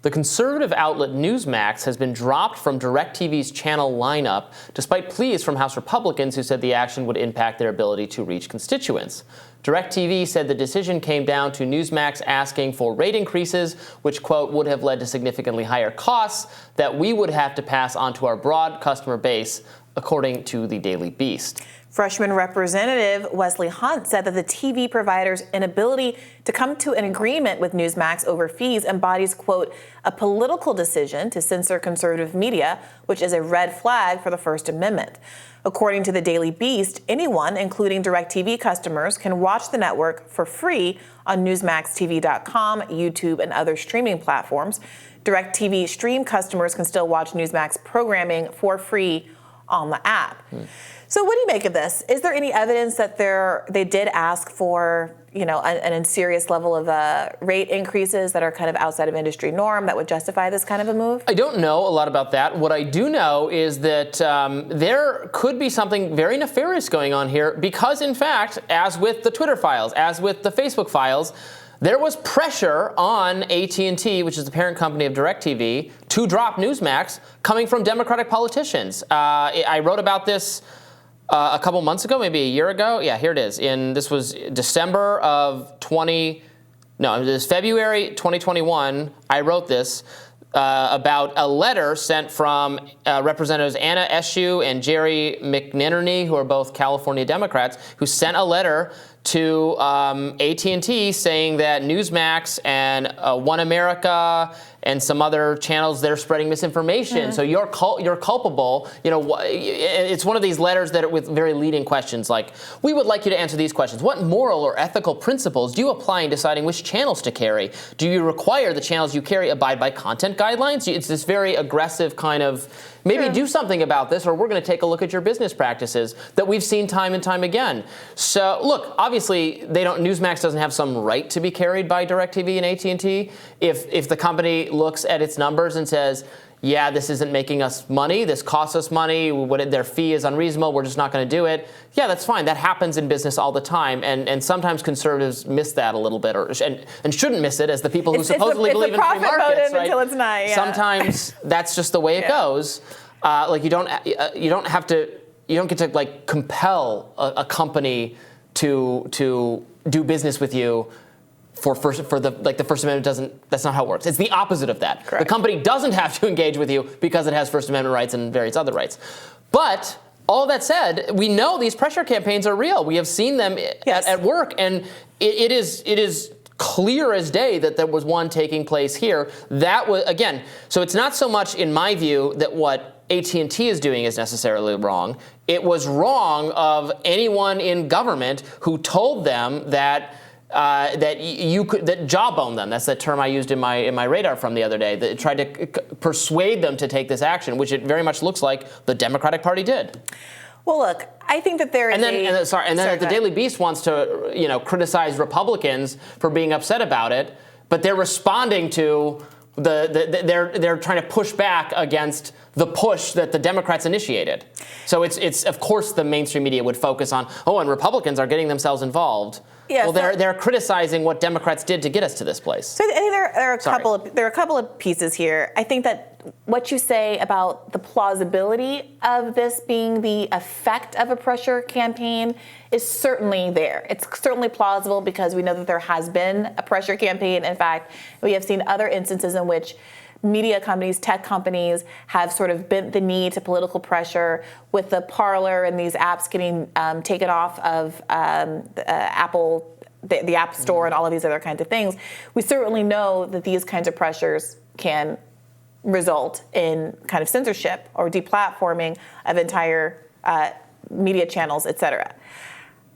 The conservative outlet Newsmax has been dropped from DirecTV's channel lineup, despite pleas from House Republicans who said the action would impact their ability to reach constituents. DirecTV said the decision came down to Newsmax asking for rate increases, which, quote, would have led to significantly higher costs that we would have to pass on to our broad customer base, according to the Daily Beast. Freshman Representative Wesley Hunt said that the TV provider's inability to come to an agreement with Newsmax over fees embodies, quote, a political decision to censor conservative media, which is a red flag for the First Amendment. According to the Daily Beast, anyone, including DirecTV customers, can watch the network for free on NewsmaxTV.com, YouTube, and other streaming platforms. DirecTV Stream customers can still watch Newsmax programming for free on the app. So what do you make of this? Is there any evidence that they did ask for, an serious level of rate increases that are kind of outside of industry norm that would justify this kind of a move? I don't know a lot about that. What I do know is that there could be something very nefarious going on here because, in fact, as with the Twitter files, as with the Facebook files, there was pressure on AT&T, which is the parent company of DirecTV, to drop Newsmax coming from Democratic politicians. I wrote about this a couple months ago, maybe a year ago. Yeah, here it is. This was December of February 2021. I wrote this about a letter sent from Representatives Anna Eshoo and Jerry McNinnerney, who are both California Democrats, who sent a letter to AT&T saying that Newsmax and One America and some other channels, they're spreading misinformation. So you're culpable. It's one of these letters that are with very leading questions like, we would like you to answer these questions. What moral or ethical principles do you apply in deciding which channels to carry? Do you require the channels you carry abide by content guidelines? It's this very aggressive kind of, maybe do something about this or we're going to take a look at your business practices that we've seen time and time again. So look, obviously Newsmax doesn't have some right to be carried by DirecTV and AT&T. If the company looks at its numbers and says, yeah, this isn't making us money, this costs us money, their fee is unreasonable, we're just not going to do it. Yeah, that's fine. That happens in business all the time, and sometimes conservatives miss that a little bit, and shouldn't miss it as the people who supposedly believe in free markets. Right? Until it's not. Yeah. Sometimes that's just the way it goes. You don't get to compel a company to do business with you. The First Amendment doesn't. That's not how it works. It's the opposite of that. Correct. The company doesn't have to engage with you because it has First Amendment rights and various other rights. But all that said, we know these pressure campaigns are real. We have seen them at work, and it is clear as day that there was one taking place here. That was, again, so it's not so much in my view that what AT&T is doing is necessarily wrong. It was wrong of anyone in government who told them that that jawbone them. That's the term I used in my radar from the other day. That tried to persuade them to take this action, which it very much looks like the Democratic Party did. Well, look, I think that there is the Daily Beast wants to criticize Republicans for being upset about it, but they're responding to they're trying to push back against the push that the Democrats initiated. So it's of course the mainstream media would focus on, and Republicans are getting themselves involved. Yeah, well, they're criticizing what Democrats did to get us to this place. So I think there are a couple of pieces here. I think that what you say about the plausibility of this being the effect of a pressure campaign is certainly there. It's certainly plausible because we know that there has been a pressure campaign. In fact, we have seen other instances in which media companies, tech companies have sort of bent the knee to political pressure with the Parler and these apps getting taken off of Apple, the App Store, and all of these other kinds of things. We certainly know that these kinds of pressures can result in kind of censorship or deplatforming of entire media channels, et cetera.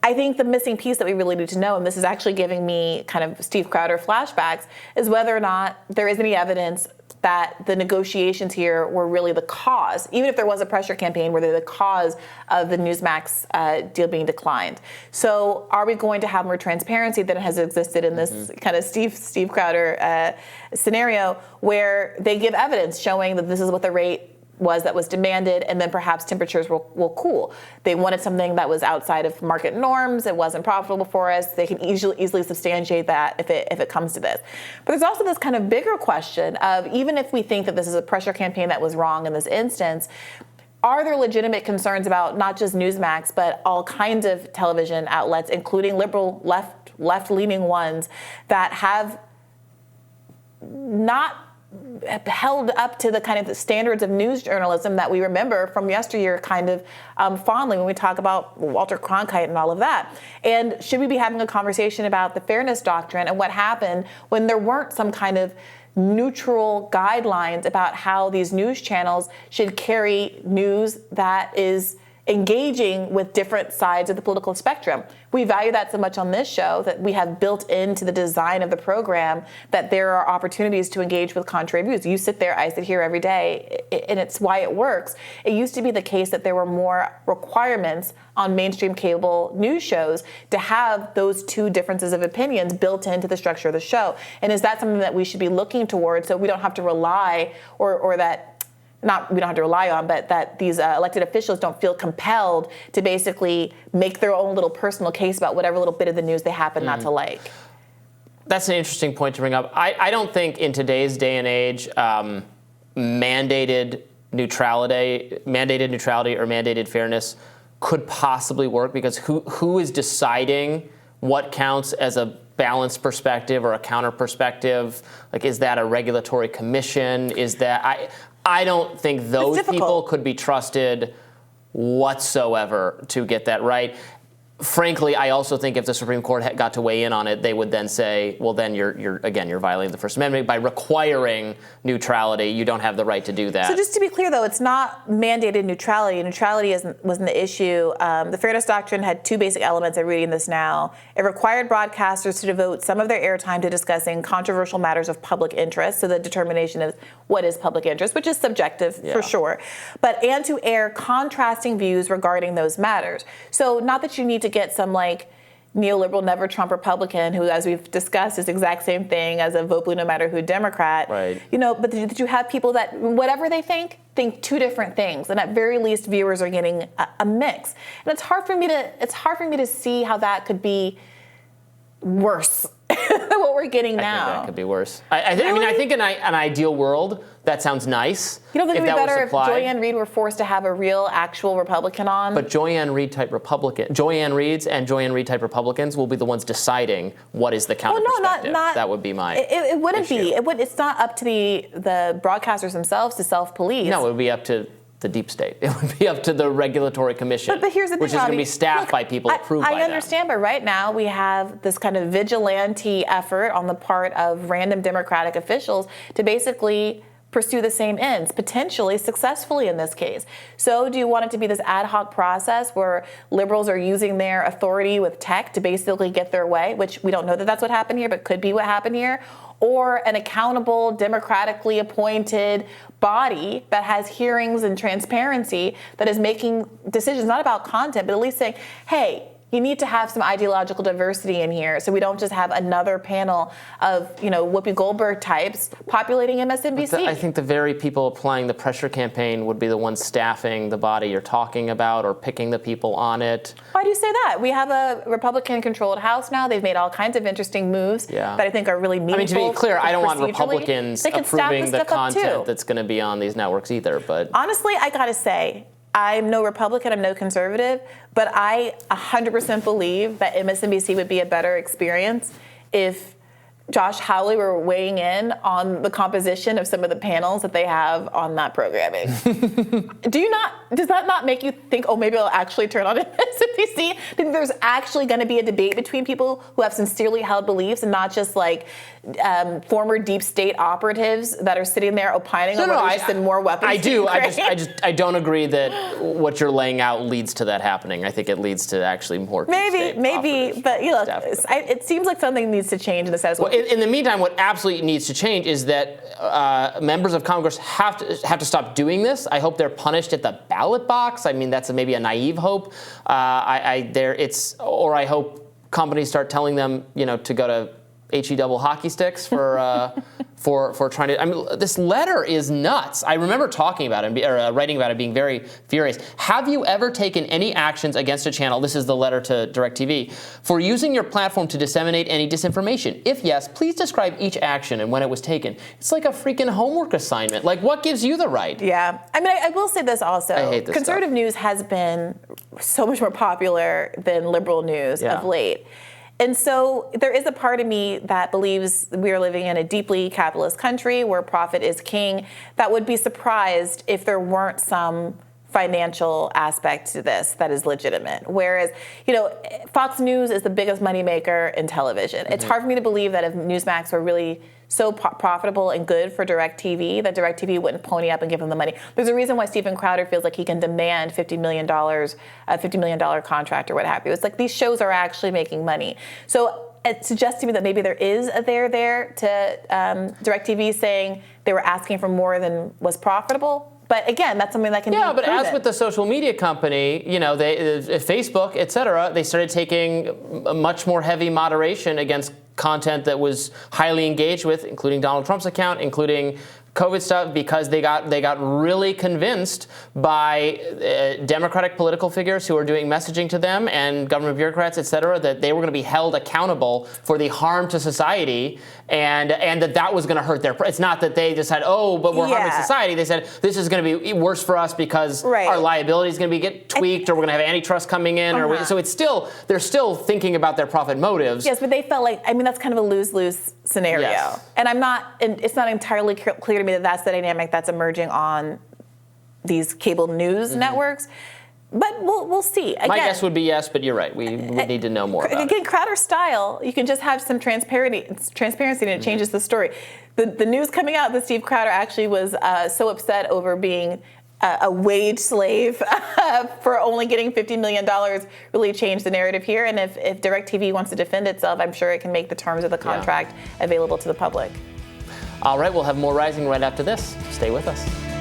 I think the missing piece that we really need to know, and this is actually giving me kind of Steve Crowder flashbacks, is whether or not there is any evidence that the negotiations here were really the cause, even if there was a pressure campaign, were they the cause of the Newsmax deal being declined. So are we going to have more transparency than has existed in this kind of Steve Crowder scenario where they give evidence showing that this is what the rate was that was demanded, and then perhaps temperatures will cool. They wanted something that was outside of market norms. It wasn't profitable for us. They can easily substantiate that if it comes to this. But there's also this kind of bigger question of, even if we think that this is a pressure campaign that was wrong in this instance, are there legitimate concerns about not just Newsmax, but all kinds of television outlets, including liberal left-leaning ones, that have not held up to the kind of the standards of news journalism that we remember from yesteryear kind of fondly when we talk about Walter Cronkite and all of that? And should we be having a conversation about the fairness doctrine and what happened when there weren't some kind of neutral guidelines about how these news channels should carry news that is engaging with different sides of the political spectrum? We value that so much on this show that we have built into the design of the program that there are opportunities to engage with contrary views. You sit there, I sit here every day, and it's why it works. It used to be the case that there were more requirements on mainstream cable news shows to have those two differences of opinions built into the structure of the show. And is that something that we should be looking towards so we don't have to rely or that we don't have to rely on, but that these elected officials don't feel compelled to basically make their own little personal case about whatever little bit of the news they happen not to like? That's an interesting point to bring up. I don't think in today's day and age, mandated neutrality or mandated fairness could possibly work, because who is deciding what counts as a balanced perspective or a counter perspective? Like, is that a regulatory commission? Is that I don't think those people could be trusted whatsoever to get that right. Frankly, I also think if the Supreme Court got to weigh in on it, they would then say, well, then you're violating the First Amendment by requiring neutrality. You don't have the right to do that. So just to be clear, though, it's not mandated neutrality. Neutrality wasn't the issue. The Fairness Doctrine had two basic elements. I'm reading this now. It required broadcasters to devote some of their airtime to discussing controversial matters of public interest. So the determination of what is public interest, which is subjective for sure, and to air contrasting views regarding those matters. So not that you need to get some like neoliberal, never Trump Republican who, as we've discussed, is the exact same thing as a vote blue no matter who Democrat. Right. But that you have people that whatever they think two different things, and at very least viewers are getting a mix. And it's hard for me to see how that could be worse than what we're getting now. I think that could be worse. I think in an ideal world, that sounds nice. You don't think it would be better if Joy-Ann Reid were forced to have a real, actual Republican on? But Joy-Ann Reid type type Republicans will be the ones deciding what is the counter perspective. That would be my It wouldn't issue. be. It's not up to the broadcasters themselves to self-police. No, it would be up to the deep state. It would be up to the regulatory commission, but here's the thing, which is going to be staffed by people approved by them. I understand, but right now we have this kind of vigilante effort on the part of random Democratic officials to basically pursue the same ends, potentially successfully in this case. So do you want it to be this ad hoc process where liberals are using their authority with tech to basically get their way, which we don't know that that's what happened here, but could be what happened here? Or an accountable, democratically appointed body that has hearings and transparency that is making decisions not about content, but at least saying, hey, you need to have some ideological diversity in here so we don't just have another panel of, Whoopi Goldberg types populating MSNBC. I think the very people applying the pressure campaign would be the ones staffing the body you're talking about or picking the people on it. Why do you say that? We have a Republican-controlled House now. They've made all kinds of interesting moves that I think are really meaningful. To be clear, I don't want Republicans approving the content that's going to be on these networks either. But honestly, I got to say, I'm no Republican, I'm no conservative, but I 100% believe that MSNBC would be a better experience if Josh Hawley were weighing in on the composition of some of the panels that they have on that programming. Does that not make you think, oh, maybe I'll actually turn on MSNBC? Think there's actually going to be a debate between people who have sincerely held beliefs and not just like former deep state operatives that are sitting there opining on whether to send more weapons. I do. I don't agree that what you're laying out leads to that happening. I think it leads to actually more maybe, but it seems like something needs to change in the status quo. In the meantime, what absolutely needs to change is that members of Congress have to stop doing this. I hope they're punished at the ballot box. I mean, that's maybe a naive hope. I hope companies start telling them, to go to HE double hockey sticks for for trying to. I mean, this letter is nuts. I remember talking about it or writing about it, being very furious. Have you ever taken any actions against a channel? This is the letter to DirecTV for using your platform to disseminate any disinformation. If yes, please describe each action and when it was taken. It's like a freaking homework assignment. Like, what gives you the right? Yeah, I mean, I will say this also. I hate this Conservative news has been so much more popular than liberal news of late. And so there is a part of me that believes we are living in a deeply capitalist country where profit is king, that would be surprised if there weren't some financial aspect to this that is legitimate. Whereas, Fox News is the biggest moneymaker in television. Mm-hmm. It's hard for me to believe that if Newsmax were really so profitable and good for DirecTV, that DirecTV wouldn't pony up and give them the money. There's a reason why Steven Crowder feels like he can demand $50 million contract or what have you. It's like these shows are actually making money. So it suggests to me that maybe there is a there to DirecTV saying they were asking for more than was profitable. But again, that's something that can be proven. As with the social media company, Facebook, et cetera, they started taking a much more heavy moderation against content that was highly engaged with, including Donald Trump's account, including COVID stuff, because they got really convinced by Democratic political figures who are doing messaging to them and government bureaucrats, et cetera, that they were going to be held accountable for the harm to society, and that was going to hurt their. It's not that they decided, but we're harming society. They said this is going to be worse for us because our liability is going to get tweaked, or we're going to have antitrust coming in, so it's still they're still thinking about their profit motives. Yes, but they felt like that's kind of a lose-lose scenario, and it's not entirely clear to me that that's the dynamic that's emerging on these cable news networks. But we'll see. Again, my guess would be yes, but you're right. We would need to know more about it. Crowder style, you can just have some transparency and it changes the story. The news coming out that Steve Crowder actually was so upset over being a wage slave for only getting $50 million really changed the narrative here. And if DirecTV wants to defend itself, I'm sure it can make the terms of the contract available to the public. All right, we'll have more Rising right after this. Stay with us.